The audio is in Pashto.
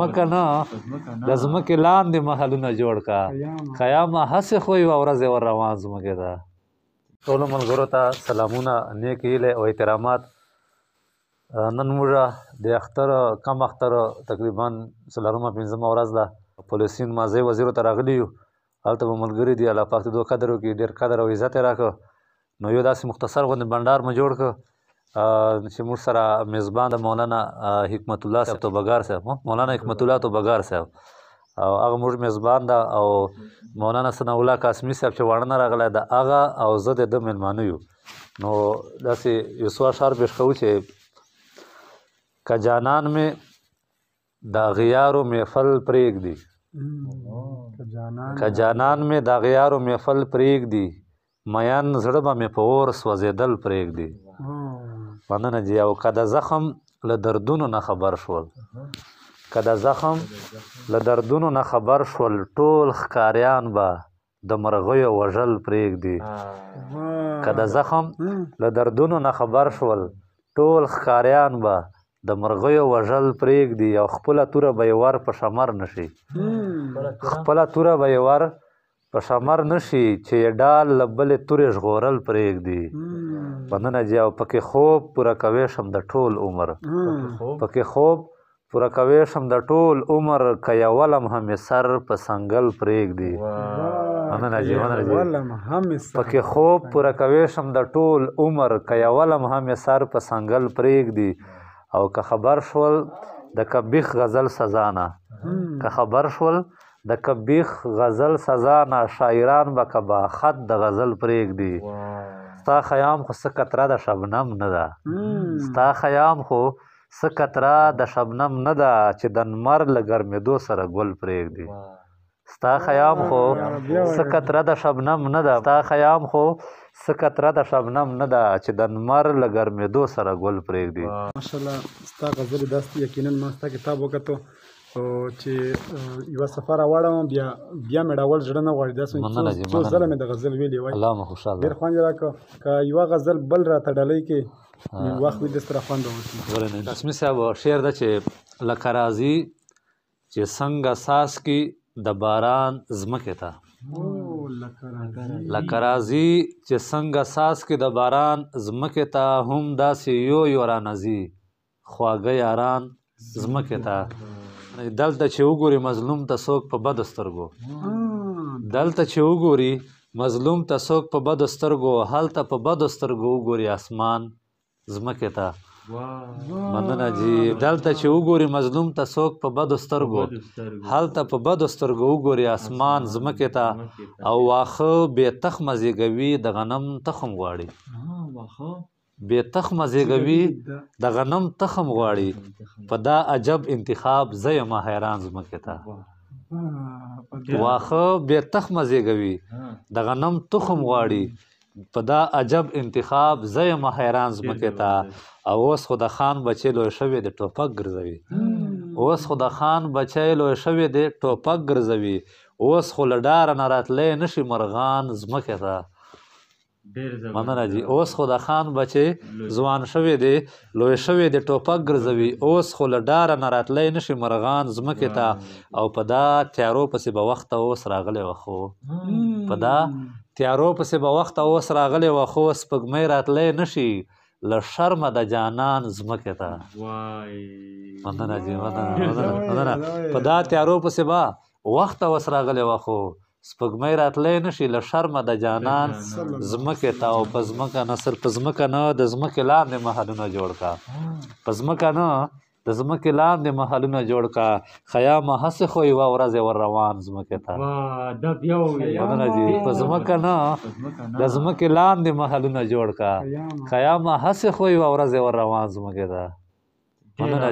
ځمکه نه د ځمکې لاندې محلونه جوړ کا خیامه هسې خو یوه ورځ ور روان ځمکې ته. ټولو ملګرو ته سلامونه، نیک هیلې او احترامات. نن موږ د اختر کم اختر تقریبا 4مه-5مه ورځ ده پولیسین ماضي وزیرو ته راغلي یو. هلته به ملګري دي، الله پاک دې دوه قدر وکړي، ډېر قدر او عزت یې راکړه. نو یو داسې مختصر غوندې بنډار مو جوړ کړ چې موږ سره میزبان د مولانا حکمت الله صاحب توبهګار صاحب، مولانا حکمت الله توبهګار صاحب، او هغه موږ میزبان ده، او مولانا ثناء الله قاسمي صاحب چې واړه نه راغلی ده هغه، او زه د ده میلمانه یو. نو داسې یو څو اشعار پیش کوو چې که جانان مې د اغیارو محفل پرېږدي، که جانان مې د اغیارو محفل پرېږدي، میان زړه به مې په اور سوځېدل پرېږدي. مننه جي. او که د زخم له دردونو نه خبر شول، که د زخم له دردونو نه خبر شول، ټول ښکاریان به د مرغیو وژل پرېږدي. که د زخم له دردونو نه خبر شول، ټول ښکاریان به د مرغیو وژل پرېږدي. او خپله توره به یې ور په شمر نشي، خپله توره به یې ور په شمر نشي، چې یې ډال له بلې تورې ژغورل پرېږدي. مننه جي. او پکې خوب پوره کوی شم د ټول عمر، پکې خوب پوره کوی شم د ټول عمر، که یوه لمحه مې سر په سنګل پرېږدي. مننه جي، مننه جي. پکې خوب پوره کوی شم د ټول عمر، که یوه لمحه مې سر په سنګل پرېږدي. او که خبر شول د کبیخ غزل سزا نه، که خبر شول د کبیخ غزل سزا نه، شاعران به کبا خط د غزل پرېږدي. ستا خیام خو څه قطره د شبنم نه ده، ستا خیام خو څه قطره د شبنم نه ده، چې د لمر له ګرمېدو سره ګل پرېږدي. ستا خیام خو څه قطره د شبنم نه ده، ستا خیام خو څه قطره د شبنم نه ده، چې د لمر له ګرمېدو سره ګل پرېږدي. ماشاءالله ستا غزلې داسې یقینا ما ستا کتاب وکتو چې یوه صفحه راواړوم بیا مې ډول زړه نه غواړي. داسې څو ځله مې د غزل ویلې وای، ډېر خوند یې راکړه. که یوه غزل بل راته ډالۍ کې وخت وي داسې را خوند وکړي. قاسمي صاحب شعر ده چې لکه راځي چې څنګه څاڅکي د باران ځمکې ته، لکه راځي چې څنګه څاڅکي د باران ځمکې ته، هم داسې یو رانځي خواږه یاران ځمکې ته. دلته چې وګوري مظلوم ته څوک په بدو سترګو، دلته چې وګوري مظلوم ته څوک په بدو سترګو، هلته په بدو سترګو وګوري اسمان ځمکې ته. مننه جي. دلته چې وګوري مظلوم ته څوک په بدو سترګو، هلته په بدو سترګو وګوري اسمان ځمکې ته. او واښه بې تخمه زیږوي د غنم تخم غواړي، بې تخمه زیږوي د غنم تخم غواړي، په دا عجب انتخاب زه یم حیران ځمکې ته. واښه بې تخمه زیږوي د غنم تخم غواړي، په دا عجب انتخاب زه یم حیران ځمکې ته. او اوس خو د خان بچی لوی شوی د ټوپک ګرځوي، اوس خو د خان بچی لوی شوی د ټوپک ګرځوي، اوس خو له ډاره نه راتلی نشي مرغان ځمکې ته. مننه جي. اوس خو د خان بچی ځوان شوی دی لوی شوی د ټوپک ګرځوي، اوس خو له ډاره نه راتلی نشي مرغان ځمکې ته. او په دا تیارو پسې به وخته اوس راغلی وه، خو په دا تیارو پسې به وخته اوس راغلی وه، خو سپوږمۍ راتلی نشي له شرمه د جانان ځمکې ته. مننه جي، مننه. په دا تیارو پسې به وخته اوس راغلی وه، خو سپوږمۍ راتلی نشي له شرمه د جانان ځمکې ته. او په ځمکه نه صرف په ځمکه نه د ځمکې لاندې محلونه جوړ کا، په ځمکه نه د ځمکې لاندې محلونه جوړ کا، خیامه هسې خو یوه ورځ ور روان ځمکې ته. مننه جي. په ځمکه نه د ځمکې لاندې محلونه جوړ کا، خیامه هسې خو یوه ورځ ور روان ځمکې ته. مننه.